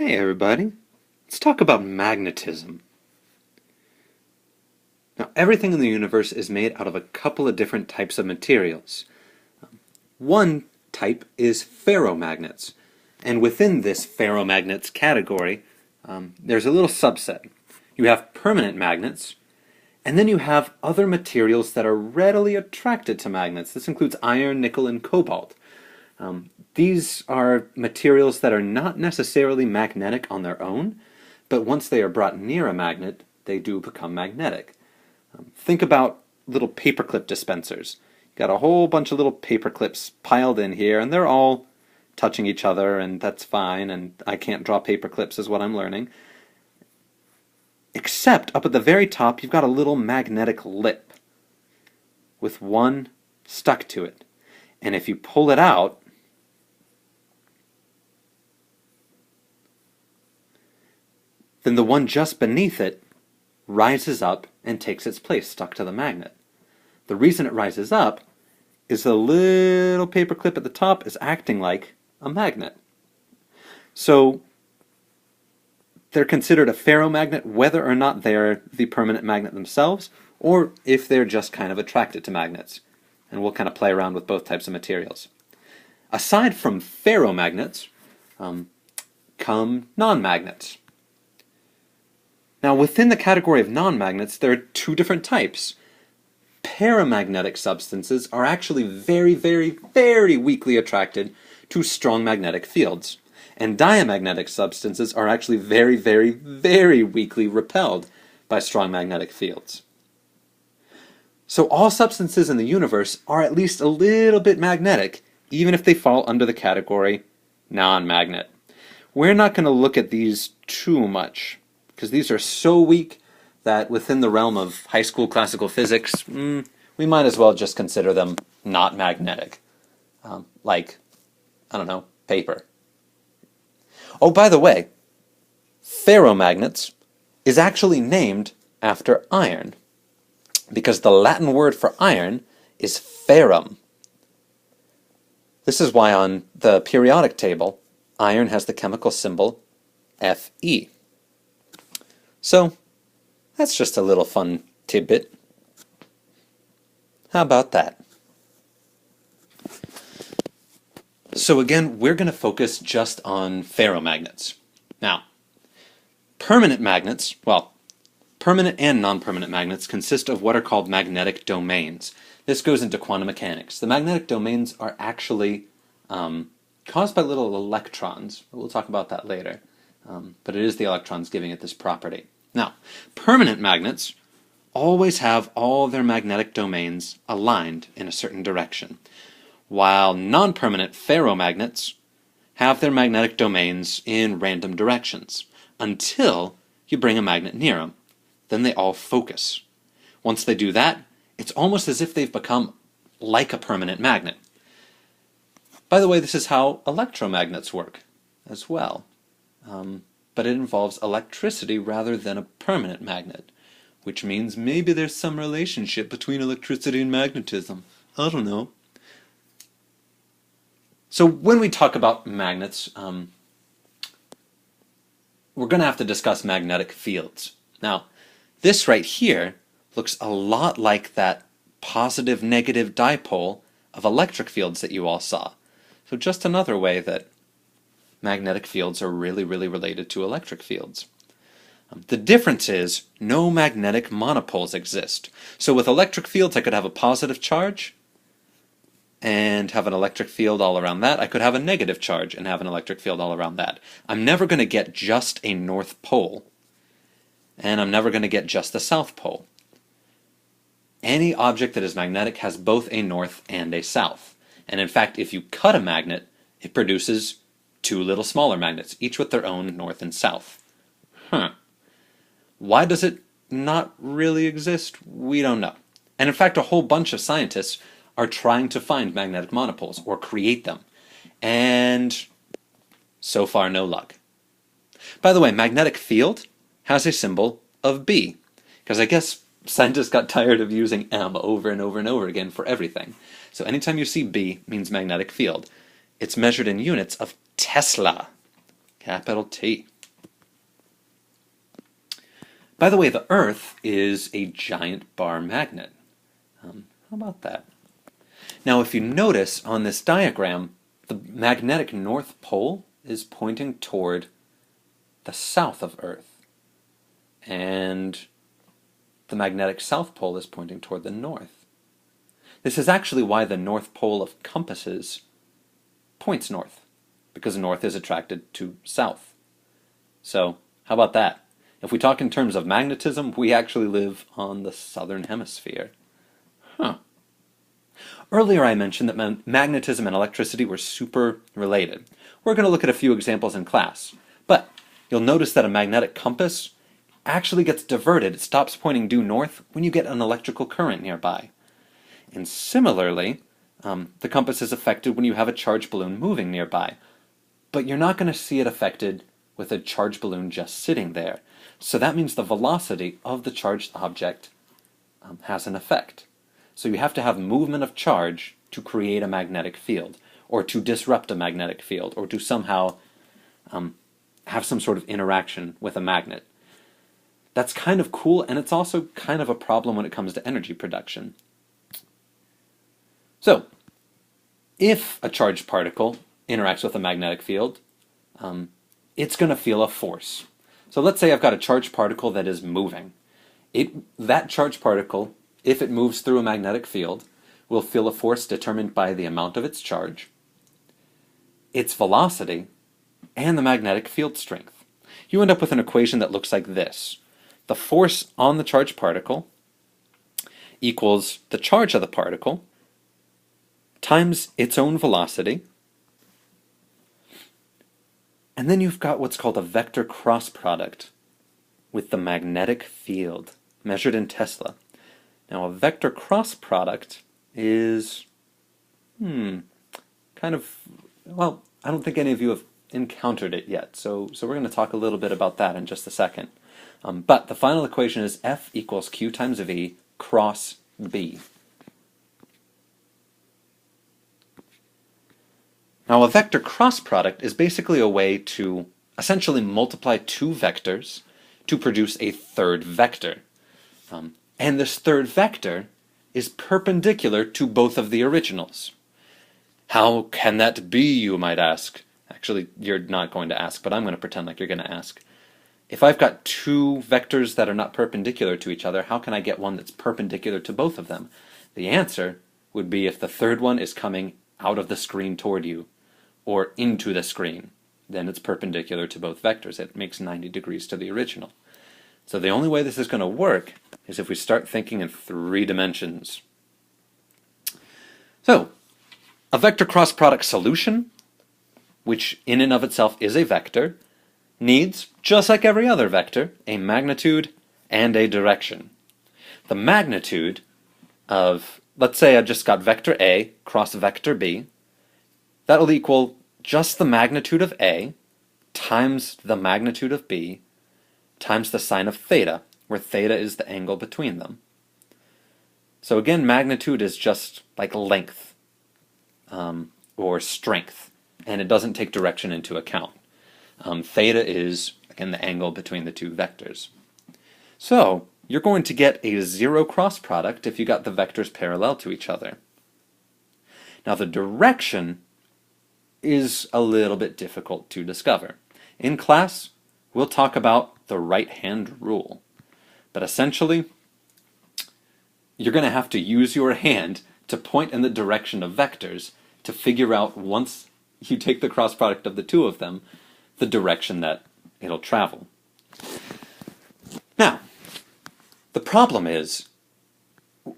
Hey everybody, let's talk about magnetism. Now, everything in the universe is made out of a couple of different types of materials. One type is ferromagnets, and within this ferromagnets category, there's a little subset. You have permanent magnets, and then you have other materials that are readily attracted to magnets. This includes iron, nickel, and cobalt. These are materials that are not necessarily magnetic on their own, but once they are brought near a magnet, they do become magnetic. Think about little paperclip dispensers. You've got a whole bunch of little paper clips piled in here, and they're all touching each other, and that's fine, and I can't draw paper clips is what I'm learning. Except up at the very top, you've got a little magnetic lip with one stuck to it. And if you pull it out, then the one just beneath it rises up and takes its place stuck to the magnet. The reason it rises up is the little paper clip at the top is acting like a magnet. So they're considered a ferromagnet whether or not they're the permanent magnet themselves, or if they're just kind of attracted to magnets. And we'll kind of play around with both types of materials. Aside from ferromagnets, come non-magnets. Now, within the category of non-magnets, there are two different types. Paramagnetic substances are actually very, very, very weakly attracted to strong magnetic fields. And diamagnetic substances are actually very, very, very weakly repelled by strong magnetic fields. So all substances in the universe are at least a little bit magnetic, even if they fall under the category non-magnet. We're not going to look at these too much, because these are so weak that within the realm of high school classical physics, we might as well just consider them not magnetic. Like, I don't know, paper. Oh, by the way, ferromagnets is actually named after iron, because the Latin word for iron is ferrum. This is why on the periodic table, iron has the chemical symbol Fe. So, that's just a little fun tidbit. How about that? So again, we're going to focus just on ferromagnets. Now, permanent magnets, well, permanent and non-permanent magnets consist of what are called magnetic domains. This goes into quantum mechanics. The magnetic domains are actually caused by little electrons. We'll talk about that later. But it is the electrons giving it this property. Now, permanent magnets always have all their magnetic domains aligned in a certain direction, while non-permanent ferromagnets have their magnetic domains in random directions, until you bring a magnet near them. Then they all focus. Once they do that, it's almost as if they've become like a permanent magnet. By the way, this is how electromagnets work as well. But it involves electricity rather than a permanent magnet, which means maybe there's some relationship between electricity and magnetism. I don't know. So when we talk about magnets, we're going to have to discuss magnetic fields. Now, this right here looks a lot like that positive-negative dipole of electric fields that you all saw. So just another way that magnetic fields are really, really related to electric fields. The difference is no magnetic monopoles exist. So with electric fields, I could have a positive charge and have an electric field all around that. I could have a negative charge and have an electric field all around that. I'm never going to get just a north pole, and I'm never going to get just a south pole. Any object that is magnetic has both a north and a south. And in fact, if you cut a magnet, it produces two little smaller magnets, each with their own north and south. Why does it not really exist? We don't know. And in fact, a whole bunch of scientists are trying to find magnetic monopoles, or create them. And so far, no luck. By the way, magnetic field has a symbol of B, because I guess scientists got tired of using M over and over and over again for everything. So anytime you see B, it means magnetic field. It's measured in units of Tesla, capital T. By the way, the Earth is a giant bar magnet. How about that? Now, if you notice on this diagram, the magnetic North Pole is pointing toward the south of Earth, and the magnetic South Pole is pointing toward the north. This is actually why the North Pole of compasses points north, because north is attracted to south. So, how about that? If we talk in terms of magnetism, we actually live on the southern hemisphere. Huh. Earlier I mentioned that magnetism and electricity were super related. We're going to look at a few examples in class, but you'll notice that a magnetic compass actually gets diverted. It stops pointing due north when you get an electrical current nearby. And similarly, the compass is affected when you have a charged balloon moving nearby, but you're not going to see it affected with a charged balloon just sitting there. So that means the velocity of the charged object has an effect. So you have to have movement of charge to create a magnetic field, or to disrupt a magnetic field, or to somehow have some sort of interaction with a magnet. That's kind of cool, and it's also kind of a problem when it comes to energy production. So, if a charged particle interacts with a magnetic field, it's going to feel a force. So let's say I've got a charged particle that is moving. That charged particle, if it moves through a magnetic field, will feel a force determined by the amount of its charge, its velocity, and the magnetic field strength. You end up with an equation that looks like this. The force on the charged particle equals the charge of the particle times its own velocity, and then you've got what's called a vector cross product with the magnetic field, measured in Tesla. Now, a vector cross product is, kind of, well, I don't think any of you have encountered it yet, so we're going to talk a little bit about that in just a second. But the final equation is F equals Q times V cross B. Now, a vector cross product is basically a way to essentially multiply two vectors to produce a third vector. And this third vector is perpendicular to both of the originals. How can that be, you might ask? Actually, you're not going to ask, but I'm going to pretend like you're going to ask. If I've got two vectors that are not perpendicular to each other, how can I get one that's perpendicular to both of them? The answer would be if the third one is coming out of the screen toward you, or into the screen, then it's perpendicular to both vectors. It makes 90 degrees to the original. So the only way this is going to work is if we start thinking in 3 dimensions. So, a vector cross product solution, which in and of itself is a vector, needs, just like every other vector, a magnitude and a direction. The magnitude of, let's say I just got vector A cross vector B, that'll equal just the magnitude of A times the magnitude of B times the sine of theta, where theta is the angle between them. So again, magnitude is just like length or strength, and it doesn't take direction into account. Theta is, again, the angle between the two vectors. So you're going to get a zero cross product if you got the vectors parallel to each other. Now the direction is a little bit difficult to discover. In class, we'll talk about the right-hand rule. But essentially, you're going to have to use your hand to point in the direction of vectors to figure out, once you take the cross product of the two of them, the direction that it'll travel. Now, the problem is,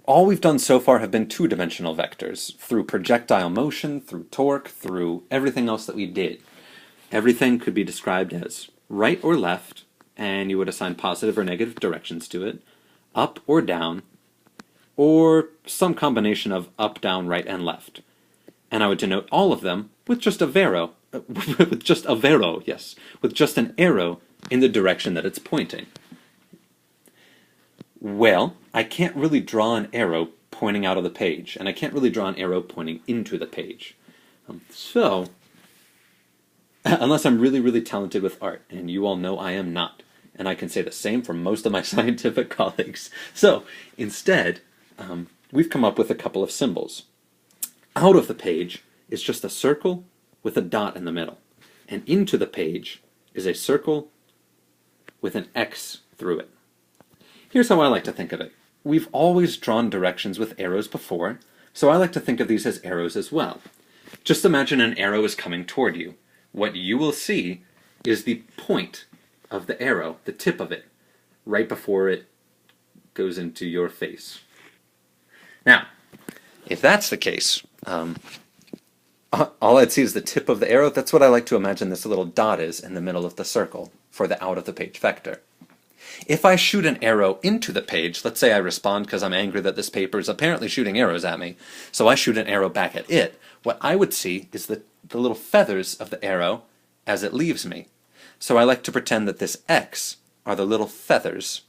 all we've done so far have been two-dimensional vectors, through projectile motion, through torque, through everything else that we did. Everything could be described as right or left, and you would assign positive or negative directions to it, up or down, or some combination of up, down, right, and left. And I would denote all of them with just a vero, with just an arrow in the direction that it's pointing. Well, I can't really draw an arrow pointing out of the page, and I can't really draw an arrow pointing into the page. So, unless I'm really, really talented with art, and you all know I am not, and I can say the same for most of my scientific colleagues. So instead, we've come up with a couple of symbols. Out of the page is just a circle with a dot in the middle, and into the page is a circle with an X through it. Here's how I like to think of it. We've always drawn directions with arrows before, so I like to think of these as arrows as well. Just imagine an arrow is coming toward you. What you will see is the point of the arrow, the tip of it, right before it goes into your face. Now, if that's the case, all I'd see is the tip of the arrow. That's what I like to imagine this little dot is in the middle of the circle for the out-of-the-page vector. If I shoot an arrow into the page, let's say I respond because I'm angry that this paper is apparently shooting arrows at me, so I shoot an arrow back at it, what I would see is the little feathers of the arrow as it leaves me. So I like to pretend that this X are the little feathers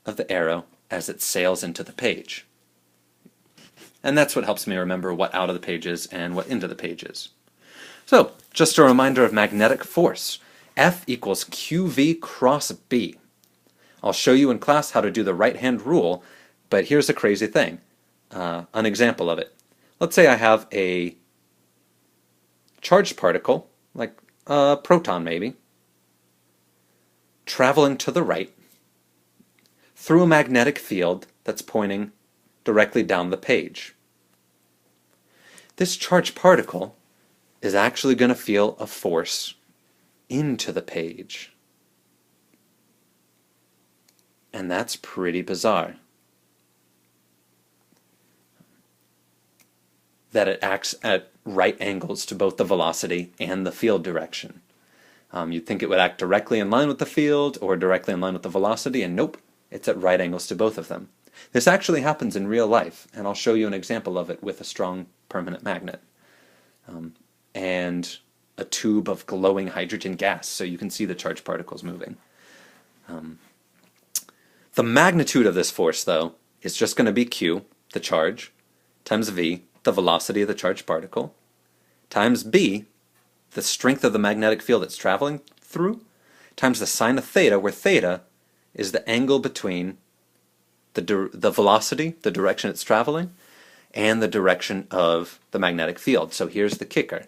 of the arrow as it sails into the page. And that's what helps me remember what out of the page is and what into the page is. So, just a reminder of magnetic force. F equals QV cross B. I'll show you in class how to do the right-hand rule, but here's the crazy thing. An example of it. Let's say I have a charged particle, like a proton maybe, traveling to the right through a magnetic field that's pointing directly down the page. This charged particle is actually going to feel a force into the page. And that's pretty bizarre. That it acts at right angles to both the velocity and the field direction. You'd think it would act directly in line with the field or directly in line with the velocity, and nope, it's at right angles to both of them. This actually happens in real life, and I'll show you an example of it with a strong permanent magnet. And a tube of glowing hydrogen gas, so you can see the charged particles moving. The magnitude of this force, though, is just going to be Q, the charge, times V, the velocity of the charged particle, times B, the strength of the magnetic field it's traveling through, times the sine of theta, where theta is the angle between the velocity, the direction it's traveling, and the direction of the magnetic field. So here's the kicker.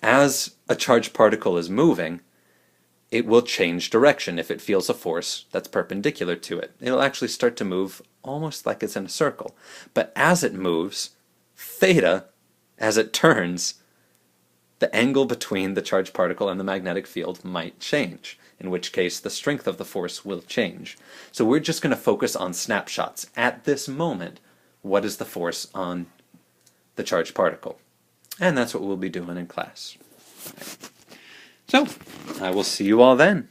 As a charged particle is moving, it will change direction if it feels a force that's perpendicular to it. It'll actually start to move almost like it's in a circle. But as it moves, theta, as it turns, the angle between the charged particle and the magnetic field might change, in which case the strength of the force will change. So we're just going to focus on snapshots. At this moment, what is the force on the charged particle? And that's what we'll be doing in class. So, I will see you all then.